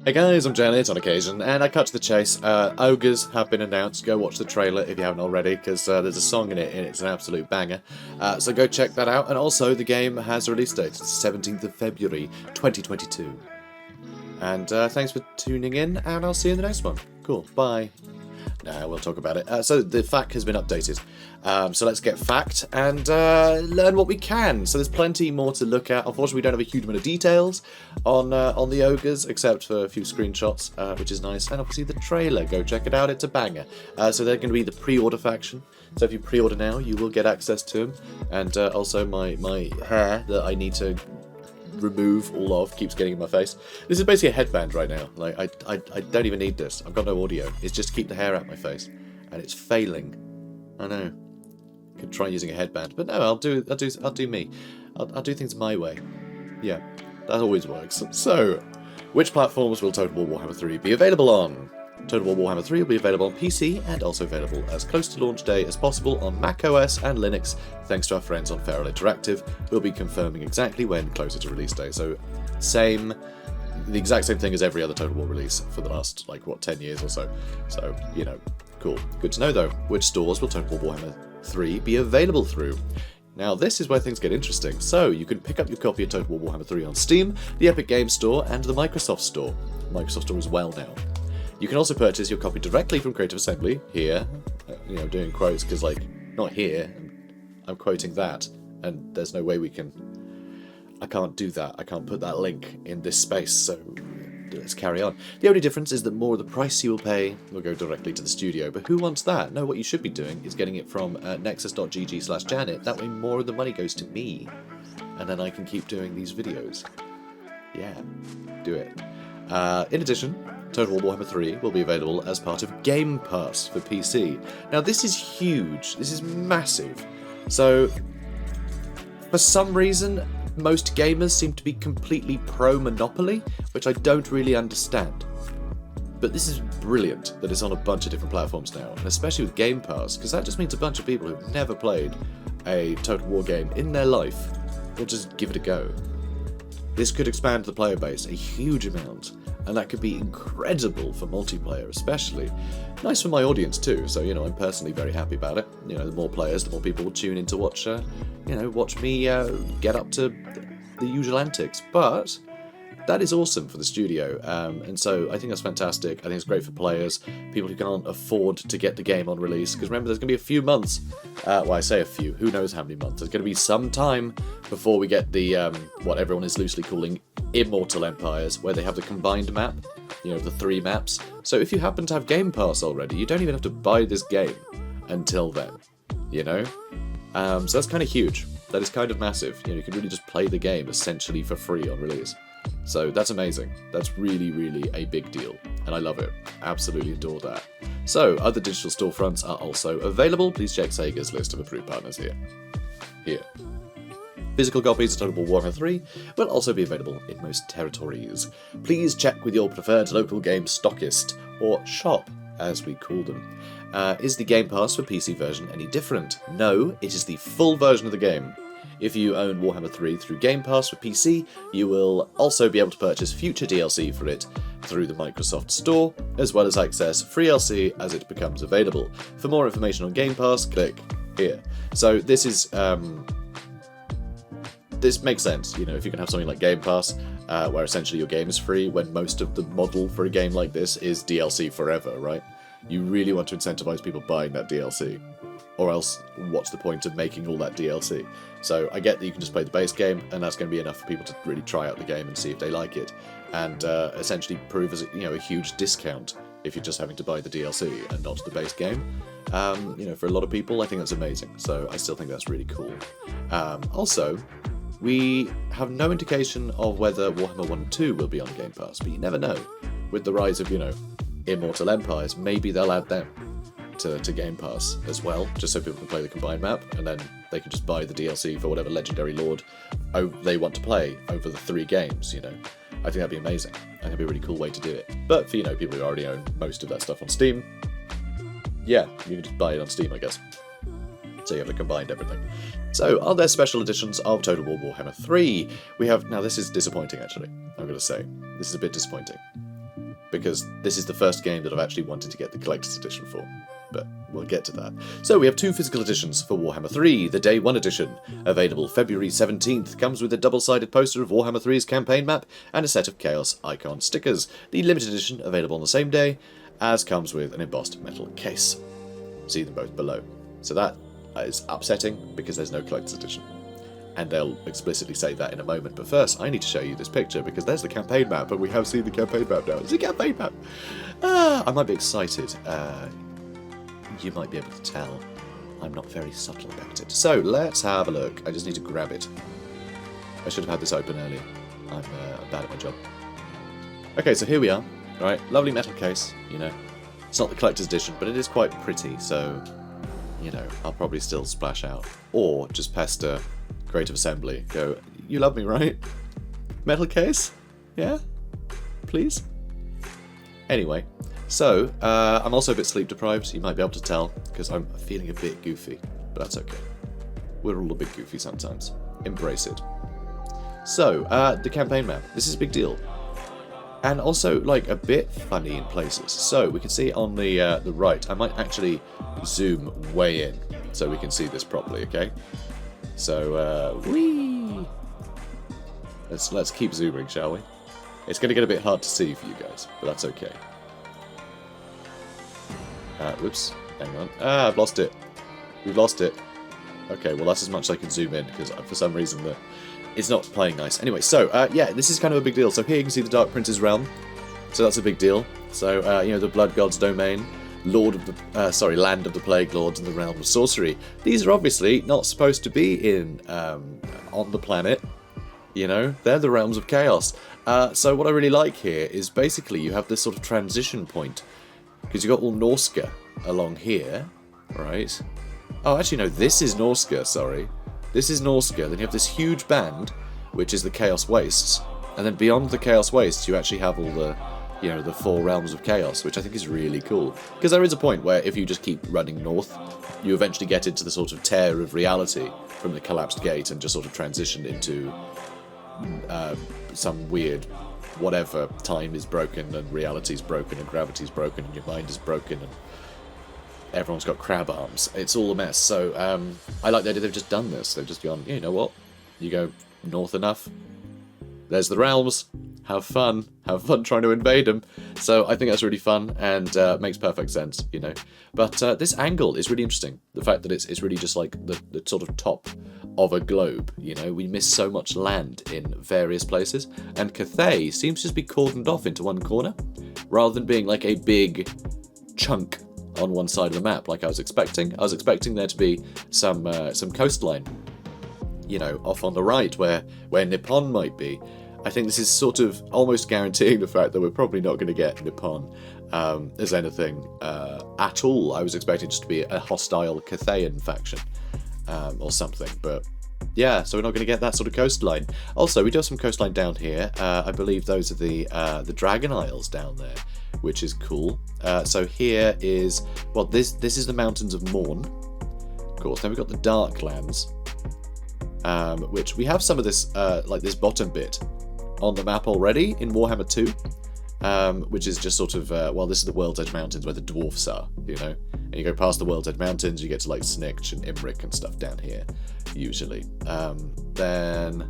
Hey guys, I'm JanetOnOccasion, and I cut to the chase. Ogres have been announced. Go watch the trailer if you haven't already, because there's a song in it, and it's an absolute banger. So go check that out. And also, the game has a release date. It's 17th of February, 2022. And thanks for tuning in, and I'll see you in the next one. Cool, bye. Nah, we'll talk about it. So the FAQ has been updated. So let's get FAQ'd and learn what we can. So there's plenty more to look at. Unfortunately, we don't have a huge amount of details on the Ogres, except for a few screenshots, which is nice. And obviously the trailer. Go check it out. It's a banger. So they're going to be the pre-order faction. So if you pre-order now, you will get access to them. And also my hair that I need to remove all of keeps getting in my face. This is basically a headband right now. Like I don't even need this. I've got no audio. It's just to keep the hair out my face, and it's failing. I know. Could try using a headband, but no. I'll do me. I'll do things my way. Yeah, that always works. So, which platforms will Total War Warhammer 3 be available on? Total War Warhammer 3 will be available on PC and also available as close to launch day as possible on macOS and Linux, thanks to our friends on Feral Interactive. We'll be confirming exactly when closer to release day. So, the exact same thing as every other Total War release for the last, 10 years or so. So, cool. Good to know though. Which stores will Total War Warhammer 3 be available through? Now, this is where things get interesting. So, you can pick up your copy of Total War Warhammer 3 on Steam, the Epic Games Store, and the Microsoft Store. Microsoft Store as well now. You can also purchase your copy directly from Creative Assembly, here, doing quotes, because, not here, I'm quoting that, and there's no way I can't do that, I can't put that link in this space, so let's carry on. The only difference is that more of the price you will pay will go directly to the studio, but who wants that? No, what you should be doing is getting it from nexus.gg/Janet, that way more of the money goes to me, and then I can keep doing these videos. Yeah, do it. In addition, Total War Warhammer 3 will be available as part of Game Pass for PC. Now this is huge, this is massive. So, for some reason, most gamers seem to be completely pro-monopoly, which I don't really understand. But this is brilliant that it's on a bunch of different platforms now, and especially with Game Pass, because that just means a bunch of people who've never played a Total War game in their life will just give it a go. This could expand the player base a huge amount, and that could be incredible for multiplayer especially. Nice for my audience too, so I'm personally very happy about it. The more players, the more people will tune in to watch me get up to the usual antics. But that is awesome for the studio, and so I think that's fantastic. I think it's great for players, people who can't afford to get the game on release, because remember, there's going to be a few months, well, I say a few, who knows how many months, there's going to be some time before we get the, what everyone is loosely calling Immortal Empires, where they have the combined map, the 3 maps. So if you happen to have Game Pass already, you don't even have to buy this game until then, So that's kind of huge. That is kind of massive. You can really just play the game essentially for free on release. So that's amazing. That's really, really a big deal, and I love it. Absolutely adore that. So, other digital storefronts are also available. Please check Sega's list of approved partners here. Physical copies of Total War Warhammer 3 will also be available in most territories. Please check with your preferred local game stockist, or shop, as we call them. Is the Game Pass for PC version any different? No, it is the full version of the game. If you own Warhammer 3 through Game Pass for PC, you will also be able to purchase future DLC for it through the Microsoft Store, as well as access free DLC as it becomes available. For more information on Game Pass, click here. So this is this makes sense, if you can have something like Game Pass, where essentially your game is free, when most of the model for a game like this is DLC forever, right? You really want to incentivize people buying that DLC. Or else, what's the point of making all that DLC? So I get that you can just play the base game, and that's going to be enough for people to really try out the game and see if they like it, and essentially prove as a huge discount if you're just having to buy the DLC and not the base game. For a lot of people, I think that's amazing. So I still think that's really cool. Also, we have no indication of whether Warhammer 1 and 2 will be on Game Pass, but you never know. With the rise of Immortal Empires, maybe they'll add them to Game Pass as well, just so people can play the combined map, and then they can just buy the DLC for whatever legendary lord they want to play over the 3 games, I think that'd be amazing. I think that'd be a really cool way to do it. But for, people who already own most of that stuff on Steam, yeah, you can just buy it on Steam, I guess. So you have to combine everything. So, are there special editions of Total War Warhammer 3? We have, now this is disappointing actually, I'm going to say. This is a bit disappointing. because this is the first game that I've actually wanted to get the Collector's Edition for. But we'll get to that. So we have 2 physical editions for Warhammer 3. The Day 1 edition, available February 17th, comes with a double-sided poster of Warhammer 3's campaign map and a set of Chaos icon stickers. The limited edition, available on the same day, as comes with an embossed metal case. See them both below. So that is upsetting because there's no Collector's Edition. And they'll explicitly say that in a moment. But first, I need to show you this picture because there's the campaign map, and we have seen the campaign map now. It's a campaign map! I might be excited. You might be able to tell I'm not very subtle about it. So, let's have a look. I just need to grab it. I should have had this open earlier. I'm bad at my job. Okay, so here we are. Right, lovely metal case, you know. It's not the collector's edition, but it is quite pretty, so, you know, I'll probably still splash out. Or just pester Creative Assembly. Go, you love me, right? Metal case? Yeah? Please? Anyway. So, I'm also a bit sleep deprived, you might be able to tell, because I'm feeling a bit goofy, but that's okay. We're all a bit goofy sometimes. Embrace it. So, the campaign map. This is a big deal. And also, like, a bit funny in places. So, we can see on the right, I might actually zoom way in, so we can see this properly, okay? So, whee! Let's keep zooming, shall we? It's going to get a bit hard to see for you guys, but that's okay. Whoops, hang on. I've lost it. We've lost it. Okay, well that's as much as I can zoom in, because for some reason it's not playing nice. Anyway, so, yeah, this is kind of a big deal. So here you can see the Dark Prince's realm. So that's a big deal. So, you know, the Blood God's domain, Land of the Plague Lords, and the Realm of Sorcery. These are obviously not supposed to be in, on the planet. You know, they're the realms of chaos. So what I really like here is basically you have this sort of transition point. Because you've got all Norska along here, right? Oh, actually, no, this is Norska, sorry. This is Norska. Then you have this huge band, which is the Chaos Wastes. And then beyond the Chaos Wastes, you actually have all the, you know, the 4 realms of chaos, which I think is really cool. Because there is a point where if you just keep running north, you eventually get into the sort of tear of reality from the collapsed gate and just sort of transition into some weird whatever, time is broken and reality's broken and gravity's broken and your mind is broken and everyone's got crab arms. It's all a mess. So I like the idea they've just done this. They've just gone, you know what? You go north enough, there's the realms. Have fun trying to invade them. So I think that's really fun and makes perfect sense, you know. But this angle is really interesting. The fact that it's really just like the sort of top of a globe, you know. We miss so much land in various places, and Cathay seems to just be cordoned off into one corner, rather than being like a big chunk on one side of the map like I was expecting. I was expecting there to be some coastline, you know, off on the right where Nippon might be. I think this is sort of almost guaranteeing the fact that we're probably not going to get Nippon as anything at all. I was expecting just to be a hostile Cathayan faction or something, but yeah, so we're not going to get that sort of coastline. Also, we do have some coastline down here. I believe those are the Dragon Isles down there, which is cool. So here is, well, this is the Mountains of Morn, of course. Then we've got the Darklands, which we have some of this, like this bottom bit on the map already in Warhammer 2, which is just sort of, well, this is the World's Edge Mountains where the dwarfs are, you know? And you go past the World's Edge Mountains, you get to like Snitch and Imric and stuff down here, usually. Then,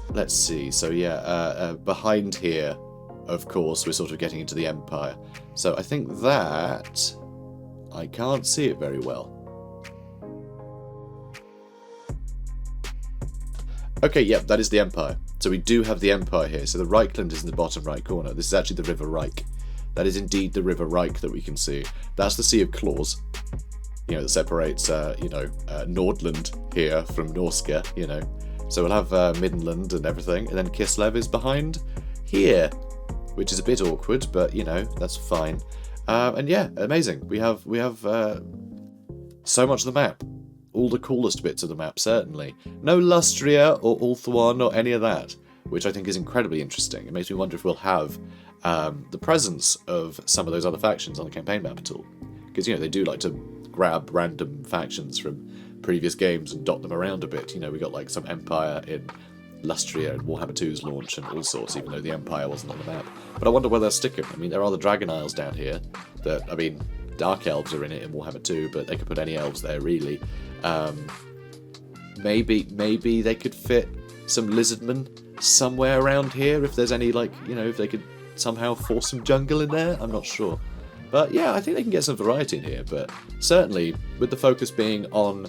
let's see, so yeah, behind here, of course, we're sort of getting into the Empire. So I think that, I can't see it very well. Okay, yep, that is the Empire. So we do have the Empire here. So the Reichland is in the bottom right corner. This is actually the River Reich. That is indeed the River Reich that we can see. That's the Sea of Claws, you know, that separates, you know, Nordland here from Norska, you know. So we'll have Middenland and everything. And then Kislev is behind here, which is a bit awkward, but, you know, that's fine. And yeah, amazing. We have so much of the map. All the coolest bits of the map, certainly. No Lustria or Ulthuan or any of that, which I think is incredibly interesting. It makes me wonder if we'll have the presence of some of those other factions on the campaign map at all. Because, you know, they do like to grab random factions from previous games and dot them around a bit. You know, we got like some Empire in Lustria and Warhammer 2's launch and all sorts, even though the Empire wasn't on the map. But I wonder where they'll stick them. I mean, there are the Dragon Isles down here that, I mean, Dark Elves are in it in Warhammer 2, but they could put any elves there, really. Maybe they could fit some Lizardmen somewhere around here, if there's any, like, you know, if they could somehow force some jungle in there. I'm not sure. But yeah, I think they can get some variety in here, but certainly, with the focus being on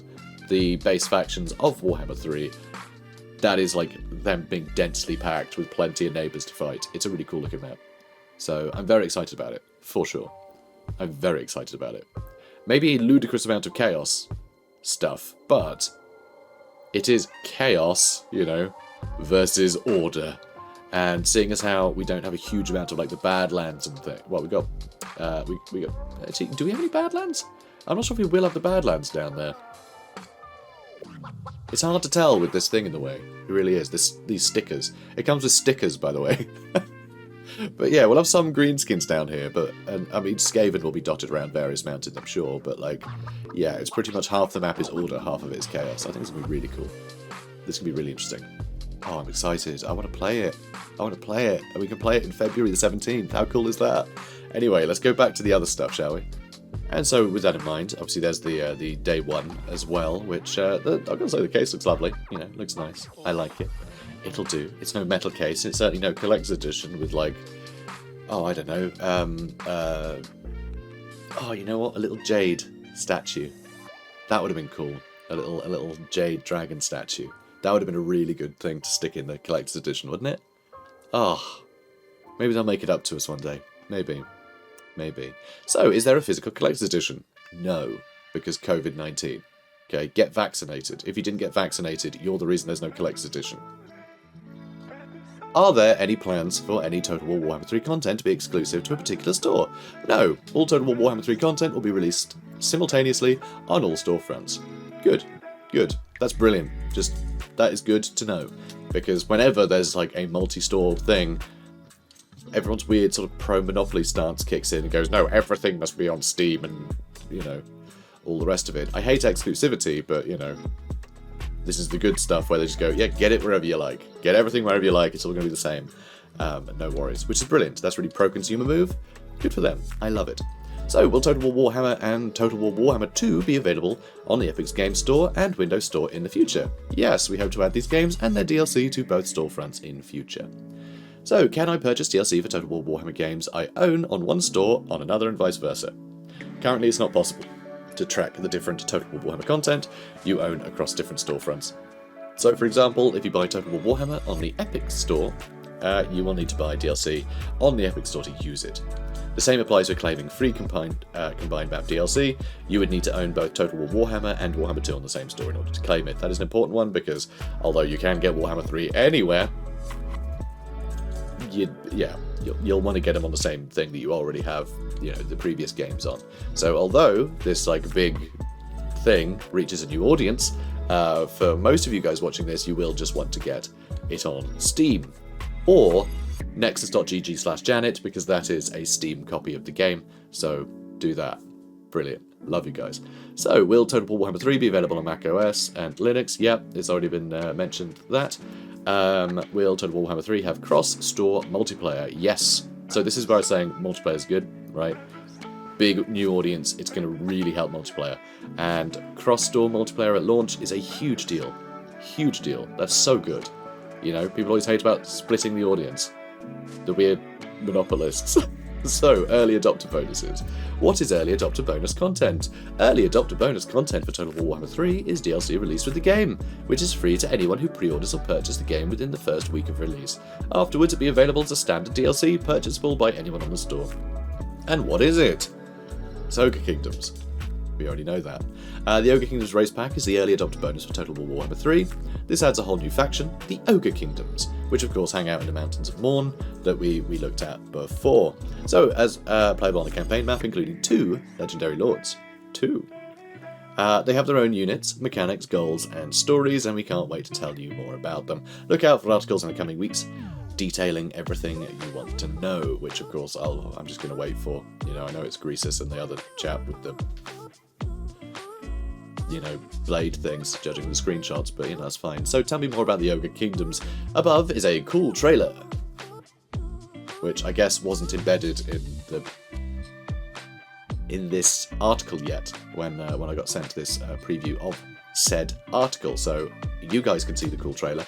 the base factions of Warhammer 3, that is like them being densely packed with plenty of neighbours to fight. It's a really cool looking map. So I'm very excited about it, for sure. I'm very excited about it. Maybe a ludicrous amount of chaos stuff, but it is chaos, you know, versus order. And seeing as how we don't have a huge amount of like the Badlands and things. Well, we got. Actually, do we have any Badlands? I'm not sure if we will have the Badlands down there. It's hard to tell with this thing in the way. It really is. These stickers. It comes with stickers, by the way. But yeah, we'll have some greenskins down here, but I mean, Skaven will be dotted around various mountains, I'm sure, but like, yeah, it's pretty much half the map is order, half of it is chaos. I think it's going to be really cool. This can be really interesting. Oh, I'm excited. I want to play it. I want to play it. And we can play it in February the 17th. How cool is that? Anyway, let's go back to the other stuff, shall we? And so, with that in mind, obviously there's the day one as well, which, I'm going to say the case looks lovely. You know, looks nice. I like it. It'll do. It's no metal case. It's certainly no collector's edition with, like, oh, I don't know, oh, you know what? A little jade statue. That would have been cool. A little jade dragon statue. That would have been a really good thing to stick in the collector's edition, wouldn't it? Oh, maybe they'll make it up to us one day. Maybe. Maybe. So, is there a physical collector's edition? No, because COVID-19. Okay, get vaccinated. If you didn't get vaccinated, you're the reason there's no collector's edition. Are there any plans for any Total War Warhammer 3 content to be exclusive to a particular store? No, all Total War Warhammer 3 content will be released simultaneously on all storefronts. Good, good. That's brilliant. Just, that is good to know. Because whenever there's like a multi-store thing, everyone's weird sort of pro-monopoly stance kicks in and goes, no, everything must be on Steam and, you know, all the rest of it. I hate exclusivity, but, you know, this is the good stuff where they just go, yeah, get it wherever you like. Get everything wherever you like. It's all going to be the same. No worries. Which is brilliant. That's really pro-consumer move. Good for them. I love it. So, will Total War Warhammer and Total War Warhammer 2 be available on the Epic's Game Store and Windows Store in the future? Yes, we hope to add these games and their DLC to both storefronts in future. So, can I purchase DLC for Total War Warhammer games I own on one store, on another, and vice versa? Currently, it's not possible to track the different Total War Warhammer content you own across different storefronts. So, for example, if you buy Total War Warhammer on the Epic Store, you will need to buy DLC on the Epic Store to use it. The same applies for claiming free combined map DLC. You would need to own both Total War Warhammer and Warhammer 2 on the same store in order to claim it. That is an important one because, although you can get Warhammer 3 anywhere, you'll want to get them on the same thing that you already have, you know, the previous games on. So although this like big thing reaches a new audience, for most of you guys watching this, you will just want to get it on Steam or nexus.gg/Janet, because that is a Steam copy of the game. So do that. Brilliant. Love you guys. So, will Total War Warhammer 3 be available on Mac OS and Linux? Yep, it's already been mentioned that. Will Total War Warhammer 3 have cross-store multiplayer? Yes. So this is where I was saying multiplayer is good, right? Big new audience, it's going to really help multiplayer. And cross-store multiplayer at launch is a huge deal. Huge deal. That's so good. You know, people always hate about splitting the audience. The weird monopolists. So, early adopter bonuses. What is early adopter bonus content? Early adopter bonus content for Total War Warhammer 3 is DLC released with the game, which is free to anyone who pre-orders or purchases the game within the first week of release. Afterwards, it'll be available as a standard DLC, purchasable by anyone on the store. And what is it? It's Ogre Kingdoms. We already know that. The Ogre Kingdoms race pack is the early adopter bonus for Total War Warhammer 3. This adds a whole new faction, the Ogre Kingdoms, which of course hang out in the Mountains of Morn that we looked at before. So, as playable on the campaign map, including 2 legendary lords. 2. They have their own units, mechanics, goals, and stories, and we can't wait to tell you more about them. Look out for articles in the coming weeks detailing everything you want to know, which of course I'm just going to wait for. You know, I know it's Greasus and the other chap with the you know, blade things, judging the screenshots, but, you know, that's fine. So tell me more about the Ogre Kingdoms. Above is a cool trailer, which I guess wasn't embedded in this article yet when I got sent this preview of said article, so you guys can see the cool trailer.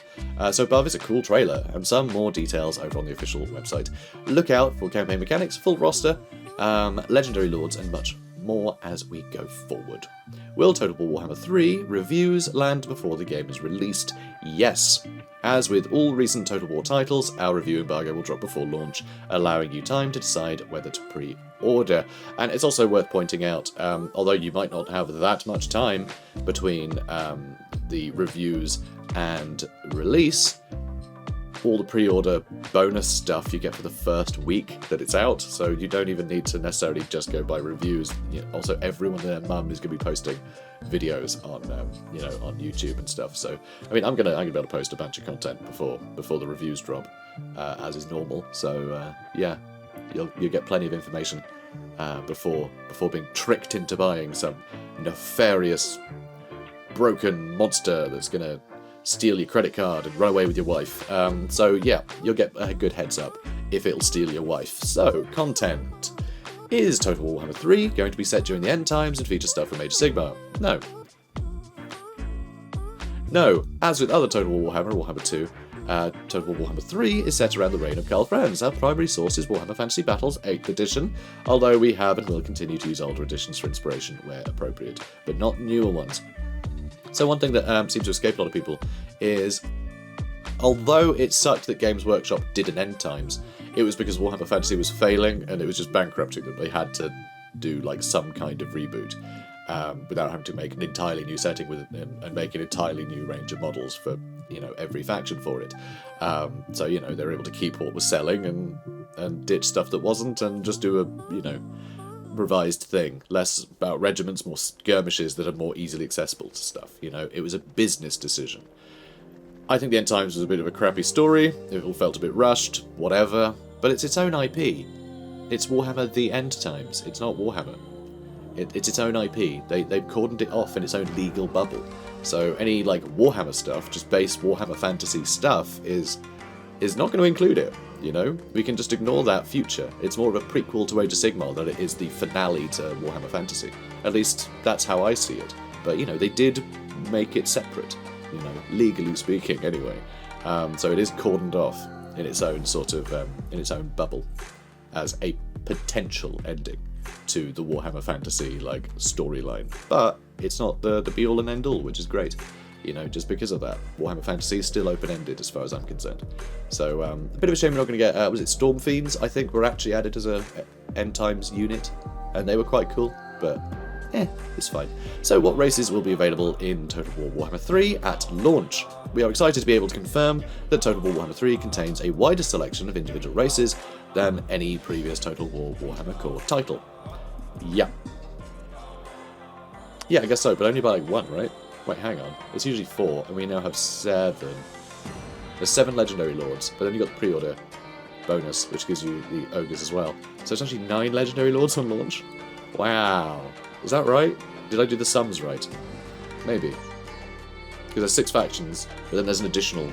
So above is a cool trailer, and some more details over on the official website. Look out for campaign mechanics, full roster, legendary lords, and much more as we go forward. Will Total War Warhammer 3 reviews land before the game is released? Yes. As with all recent Total War titles, our review embargo will drop before launch, allowing you time to decide whether to pre-order. And it's also worth pointing out, although you might not have that much time between the reviews and release, all the pre-order bonus stuff you get for the first week that it's out, so you don't even need to necessarily just go by reviews. You know, also, everyone and their mum is going to be posting videos on, you know, on YouTube and stuff. So, I mean, I'm gonna be able to post a bunch of content before the reviews drop, as is normal. So, yeah, you'll get plenty of information before being tricked into buying some nefarious, broken monster that's gonna steal your credit card and run away with your wife. So yeah, you'll get a good heads up if it'll steal your wife. So, content. Is Total War Warhammer 3 going to be set during the end times and feature stuff from Age of Sigmar? No. No. As with other Total War Warhammer, Warhammer 2, Total War Warhammer 3 is set around the reign of Karl Franz. Our primary source is Warhammer Fantasy Battles 8th edition, although we have and will continue to use older editions for inspiration where appropriate, but not newer ones. So one thing that seems to escape a lot of people is, although it sucked that Games Workshop did an end times, it was because Warhammer Fantasy was failing and it was just bankrupting that they had to do like some kind of reboot without having to make an entirely new setting with and make an entirely new range of models for, you know, every faction for it. So, you know, they were able to keep what was selling and ditch stuff that wasn't, and just do a, you know, revised thing, less about regiments, more skirmishes that are more easily accessible to stuff. You know, it was a business decision. I think the End Times was a bit of a crappy story. It all felt a bit rushed, whatever, but it's its own IP. It's Warhammer The End Times. It's not Warhammer. It's its own IP. They've cordoned it off in its own legal bubble. So any like Warhammer stuff, just base Warhammer Fantasy stuff, is not going to include it. You know, we can just ignore that future. It's more of a prequel to Age of Sigmar than it is the finale to Warhammer Fantasy. At least, that's how I see it. But, you know, they did make it separate, you know, legally speaking anyway. So it is cordoned off in its own sort of, in its own bubble as a potential ending to the Warhammer Fantasy, like, storyline. But it's not the be-all and end-all, which is great. You know, just because of that. Warhammer Fantasy is still open-ended as far as I'm concerned. So, a bit of a shame we're not going to get, was it Storm Fiends, I think, were actually added as a End Times unit, and they were quite cool, but, it's fine. So, what races will be available in Total War Warhammer 3 at launch? We are excited to be able to confirm that Total War Warhammer 3 contains a wider selection of individual races than any previous Total War Warhammer core title. Yeah. Yeah, I guess so, but only by like one, right? Wait, hang on. It's usually 4, and we now have 7. There's 7 Legendary Lords, but then you got the pre-order bonus, which gives you the Ogres as well. So it's actually 9 Legendary Lords on launch? Wow. Is that right? Did I do the sums right? Maybe. Because there's 6 factions, but then there's an additional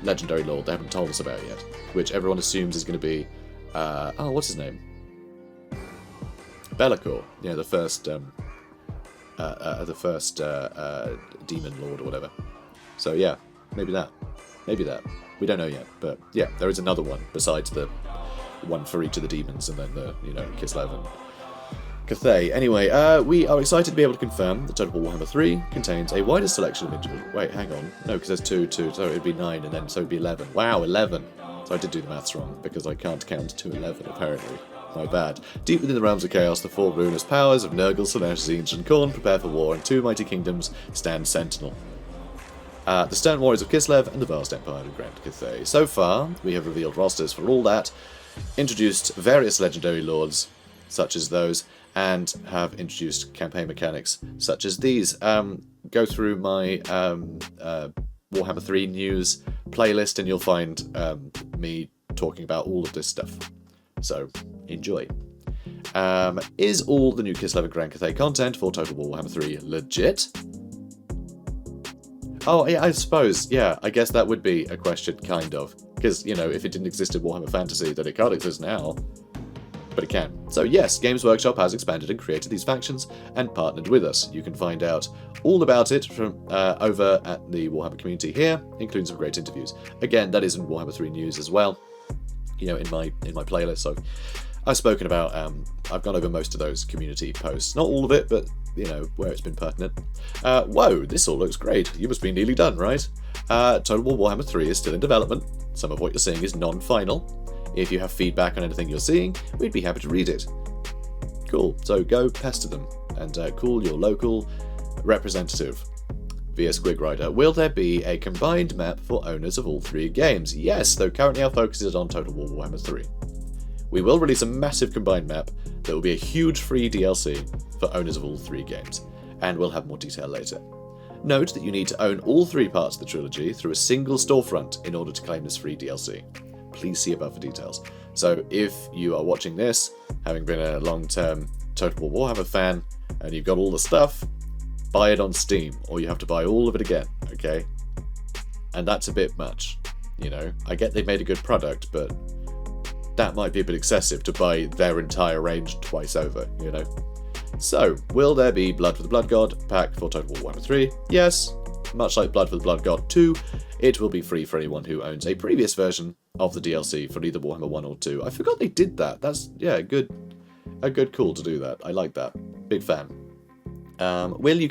Legendary Lord they haven't told us about yet, which everyone assumes is going to be... oh, what's his name? Be'lakor. Yeah, the first Demon Lord or whatever. So yeah, maybe that. We don't know yet, but yeah, there is another one besides the one for each of the demons, and then the, you know, Kislev and Cathay. Anyway, we are excited to be able to confirm that Total War Warhammer 3 contains a wider selection of individual... Wait, hang on. No, because there's 2, so it'd be 9, and then so it'd be 11. Wow, 11! So I did do the maths wrong, because I can't count to 11, apparently. My bad. Deep within the realms of chaos, the 4 ruinous powers of Nurgle, Slaanesh, Tzeentch, and Khorne prepare for war, and 2 mighty kingdoms stand sentinel. The stern warriors of Kislev and the vast empire of Grand Cathay. So far, we have revealed rosters for all that, introduced various legendary lords, such as those, and have introduced campaign mechanics, such as these. Go through my Warhammer 3 news playlist, and you'll find me talking about all of this stuff. So, enjoy. Is all the new Kislev Grand Cathay content for Total War Warhammer 3 legit? Oh, yeah, I suppose, yeah, I guess that would be a question, kind of. Because, you know, if it didn't exist in Warhammer Fantasy, then it can't exist now. But it can. So yes, Games Workshop has expanded and created these factions and partnered with us. You can find out all about it from over at the Warhammer community here, including some great interviews. Again, that is in Warhammer 3 news as well. You know, in my playlist, so I've spoken about. I've gone over most of those community posts, not all of it, but you know where it's been pertinent. Whoa, this all looks great. You must be nearly done, right? Total War Warhammer 3 is still in development. Some of what you're seeing is non-final. If you have feedback on anything you're seeing, we'd be happy to read it. Cool, so go pester them and call your local representative via Squigrider. Will there be a combined map for owners of all 3 games? Yes, though currently our focus is on Total War Warhammer 3. We will release a massive combined map that will be a huge free DLC for owners of all 3 games, and we'll have more detail later. Note that you need to own all 3 parts of the trilogy through a single storefront in order to claim this free DLC. Please see above for details. So if you are watching this, having been a long-term Total War Warhammer fan, and you've got all the stuff, buy it on Steam, or you have to buy all of it again, okay? And that's a bit much, you know? I get they made a good product, but that might be a bit excessive to buy their entire range twice over, you know? So, will there be Blood for the Blood God pack for Total War Warhammer 3? Yes. Much like Blood for the Blood God 2, it will be free for anyone who owns a previous version of the DLC for either Warhammer 1 or 2. I forgot they did that. That's, yeah, a good call to do that. I like that. Big fan. Will you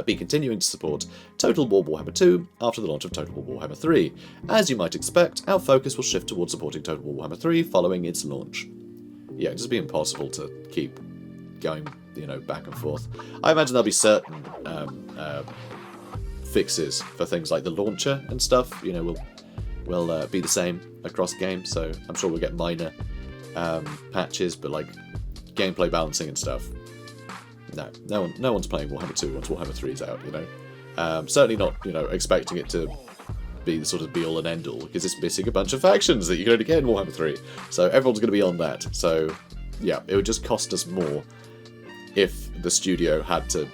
be continuing to support Total War Warhammer 2 after the launch of Total War Warhammer 3? As you might expect, our focus will shift towards supporting Total War Warhammer 3 following its launch. Yeah, it'd just be impossible to keep going, you know, back and forth. I imagine there'll be certain fixes for things like the launcher and stuff. You know, will be the same across games, so I'm sure we'll get minor patches, but like gameplay balancing and stuff. No one's playing Warhammer 2 once Warhammer 3 is out, you know. Certainly not, you know, expecting it to be the sort of be all and end all, because it's missing a bunch of factions that you can only get in Warhammer 3. So everyone's going to be on that. So yeah, it would just cost us more if the studio had to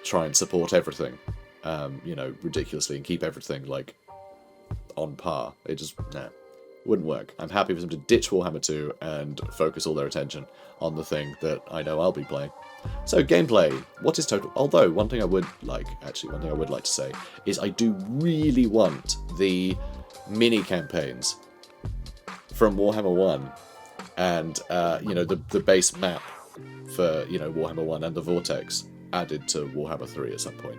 try and support everything, you know, ridiculously, and keep everything like on par. It just wouldn't work. I'm happy for them to ditch Warhammer 2 and focus all their attention on the thing that I know I'll be playing. So gameplay, what is Total? Although one thing I would like to say is I do really want the mini campaigns from Warhammer 1 and you know, the base map for, you know, Warhammer 1 and the Vortex added to Warhammer 3 at some point.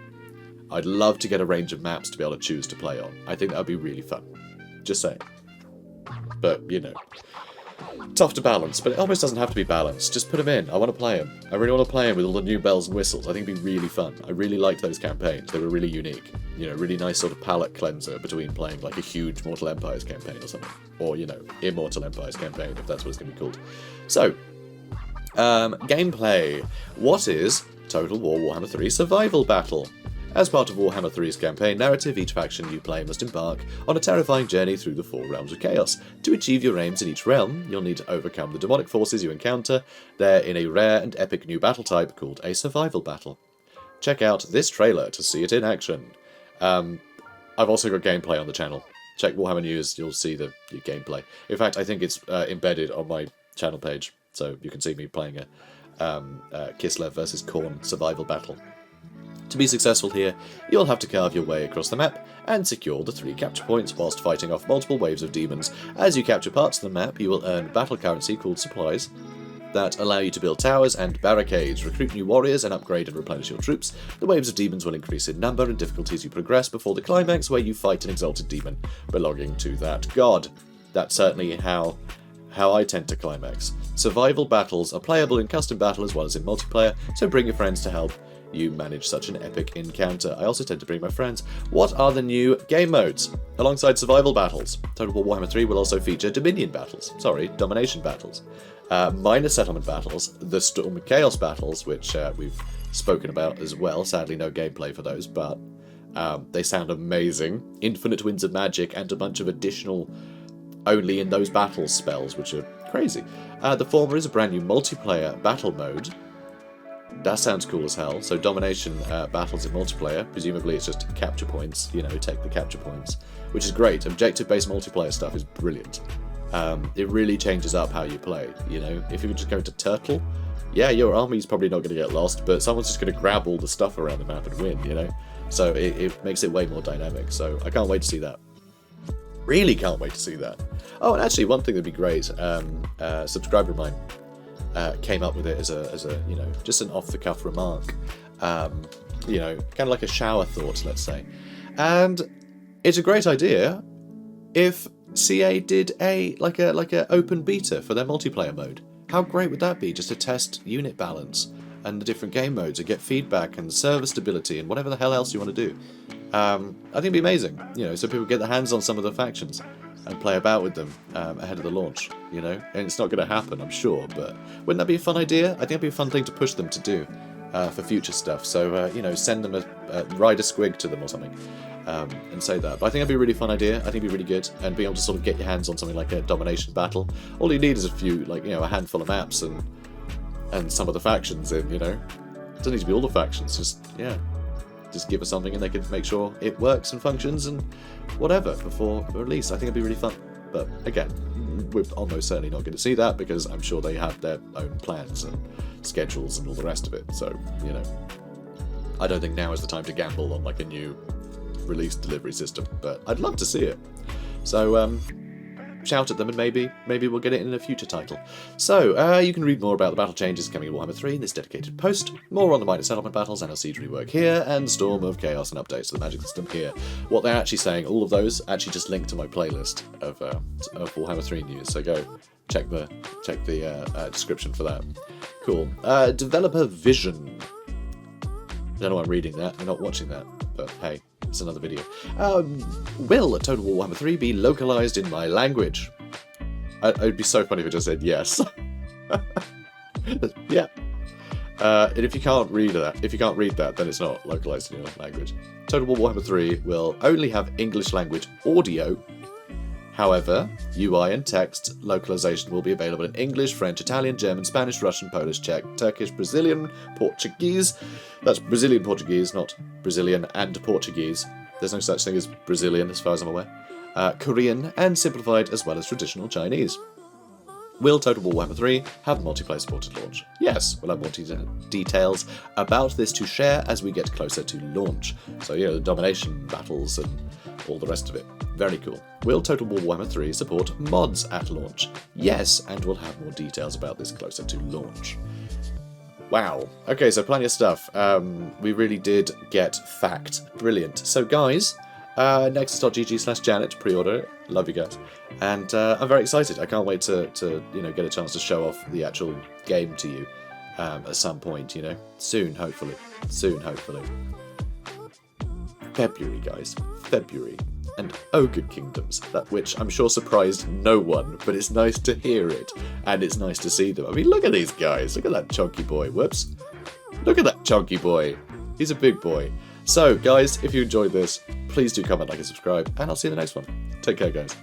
I'd love to get a range of maps to be able to choose to play on. I think that would be really fun. Just saying. But, you know, tough to balance, but it almost doesn't have to be balanced. Just put them in. I want to play them. I really want to play them with all the new bells and whistles. I think it'd be really fun. I really liked those campaigns. They were really unique. You know, really nice sort of palette cleanser between playing like a huge Mortal Empires campaign or something. Or, you know, Immortal Empires campaign, if that's what it's going to be called. So, gameplay. What is Total War Warhammer 3 Survival Battle? As part of Warhammer 3's campaign narrative, each faction you play must embark on a terrifying journey through the 4 realms of chaos. To achieve your aims in each realm, you'll need to overcome the demonic forces you encounter. They're in a rare and epic new battle type called a survival battle. Check out this trailer to see it in action. I've also got gameplay on the channel. Check Warhammer News, you'll see the gameplay. In fact, I think it's embedded on my channel page, so you can see me playing a Kislev versus Khorne survival battle. To be successful here, you'll have to carve your way across the map and secure the 3 capture points whilst fighting off multiple waves of demons. As you capture parts of the map, you will earn battle currency called supplies that allow you to build towers and barricades, recruit new warriors, and upgrade and replenish your troops. The waves of demons will increase in number and difficulty as you progress before the climax, where you fight an exalted demon belonging to that god. That's certainly how I tend to climax. Survival battles are playable in custom battle as well as in multiplayer, so bring your friends to help you manage such an epic encounter. I also tend to bring my friends. What are the new game modes? Alongside survival battles, Total War Warhammer 3 will also feature domination battles, minor settlement battles, the Storm and Chaos battles, which we've spoken about as well. Sadly, no gameplay for those, but they sound amazing. Infinite Winds of Magic and a bunch of additional only in those battles spells, which are Crazy. The former is a brand new multiplayer battle mode. That sounds cool as hell. So domination battles in multiplayer. Presumably it's just capture points, you know, take the capture points. Which is great. Objective-based multiplayer stuff is brilliant. It really changes up how you play, you know. If you were just going to turtle, yeah, your army's probably not going to get lost, but someone's just going to grab all the stuff around the map and win, you know. So it makes it way more dynamic. So I can't wait to see that. Really can't wait to see that. Oh, and actually, one thing that'd be great, a subscriber of mine came up with it as a you know, just an off-the-cuff remark, you know, kind of like a shower thought, let's say. And it's a great idea if CA did a open beta for their multiplayer mode. How great would that be, just to test unit balance and the different game modes and get feedback and server stability and whatever the hell else you want to do. I think it'd be amazing, you know, so people get their hands on some of the factions and play about with them ahead of the launch, you know. And it's not going to happen, I'm sure, but wouldn't that be a fun idea? I think it'd be a fun thing to push them to do for future stuff. So, you know, send them ride a squig to them or something and say that. But I think that'd be a really fun idea. I think it'd be really good, and being able to sort of get your hands on something like a domination battle. All you need is a few, like, you know, a handful of maps and some of the factions in, you know. It doesn't need to be all the factions, just, yeah. Just give us something and they can make sure it works and functions and whatever before release. I think it'd be really fun. But again, we're almost certainly not going to see that because I'm sure they have their own plans and schedules and all the rest of it. So, you know, I don't think now is the time to gamble on like a new release delivery system, but I'd love to see it. So, shout at them and maybe we'll get it in a future title. So, you can read more about the battle changes coming in Warhammer 3 in this dedicated post, more on the minor settlement battles and our siege rework here, and Storm of Chaos and updates to the magic system here. What they're actually saying, all of those actually just link to my playlist of Warhammer 3 news, so go check the description for that. Cool. Developer Vision. I don't know why I'm reading that, I'm not watching that, but hey. It's another video. Will Total War Warhammer 3 be localized in my language? It'd be so funny if it just said yes. Yeah. And if you can't read that, then it's not localized in your language. Total War Warhammer 3 will only have English language audio. However, UI and text localization will be available in English, French, Italian, German, Spanish, Russian, Polish, Czech, Turkish, Brazilian, Portuguese. That's Brazilian Portuguese, not Brazilian and Portuguese. There's no such thing as Brazilian as far as I'm aware. Korean, and simplified as well as traditional Chinese. Will Total War Warhammer 3 have multiplayer support at launch? Yes, we'll have more details about this to share as we get closer to launch. So, you know, the domination battles and all the rest of it. Very cool. Will Total War Warhammer 3 support mods at launch? Yes, and we'll have more details about this closer to launch. Wow. Okay, so plenty of stuff. We really did get fact. Brilliant. So, guys, nexus.gg/Janet, pre-order it. Love you guys. And I'm very excited. I can't wait to you know, get a chance to show off the actual game to you at some point, you know. Soon, hopefully. Soon, hopefully. February, guys. February. And Ogre Kingdoms, that which I'm sure surprised no one, but it's nice to hear it, and it's nice to see them. I mean, look at these guys. Look at that chunky boy. Whoops. Look at that chunky boy. He's a big boy. So, guys, if you enjoyed this, please do comment, like, and subscribe, and I'll see you in the next one. Take care, guys.